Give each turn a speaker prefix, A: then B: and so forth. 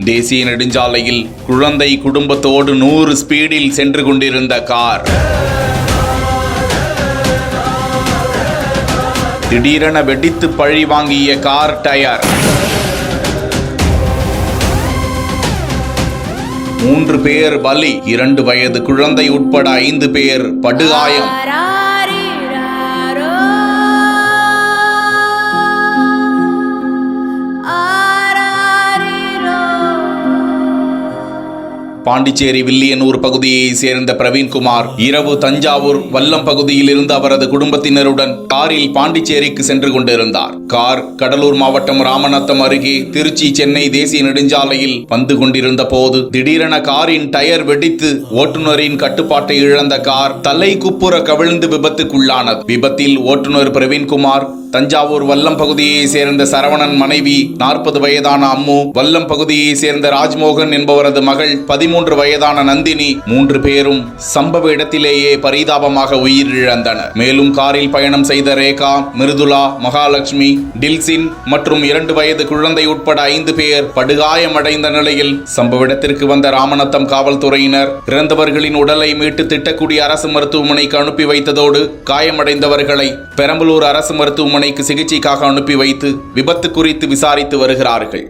A: தேசிய நெடுஞ்சாலையில் குழந்தை குடும்பத்தோடு 100 ஸ்பீடில் சென்று கொண்டிருந்த கார் திடீரென வெடித்து பழி வாங்கிய கார் டயர். 3 பேர் பலி, 2 வயது குழந்தை உட்பட 5 பேர் படுகாயம். பாண்டிச்சேரி வில்லியனூர் பகுதியை சேர்ந்த பிரவீன்குமார் இரவு தஞ்சாவூர் வல்லம் பகுதியில் இருந்து அவரது குடும்பத்தினருடன் காரில் பாண்டிச்சேரிக்கு சென்று கொண்டிருந்தார். கார் கடலூர் மாவட்டம் ராமநாதம் அருகே திருச்சி சென்னை தேசிய நெடுஞ்சாலையில் வந்து கொண்டிருந்த போது திடீரென காரின் டயர் வெடித்து ஓட்டுநரின் கட்டுப்பாட்டை இழந்த கார் தலை குப்புற கவிழ்ந்து விபத்துக்குள்ளானது. விபத்தில் ஓட்டுநர் பிரவீன்குமார், தஞ்சாவூர் வல்லம் பகுதியை சேர்ந்த சரவணன் மனைவி 40 வயதான அம்மு, வல்லம் பகுதியை சேர்ந்த ராஜ்மோகன் என்பவரது மகள் 13 வயதான நந்தினி 3 பேரும் சம்பவ இடத்திலேயே பரிதாபமாக உயிரிழந்தனர். மேலும் காரில் பயணம் செய்த ரேகா, மிருதுலா, மகாலட்சுமி, டில்சின் மற்றும் 2 வயது குழந்தை உட்பட 5 பேர் படுகாயமடைந்த நிலையில் சம்பவ இடத்திற்கு வந்த ராமநாதம் காவல்துறையினர் இறந்தவர்களின் உடலை மீட்டு திட்டக்குடி அரசு மருத்துவமனைக்கு அனுப்பி வைத்ததோடு காயமடைந்தவர்களை பெரம்பலூர் அரசு மருத்துவமனைக்கு சிகிச்சைக்காக அனுப்பி வைத்து விபத்து குறித்து விசாரித்து வருகிறார்கள்.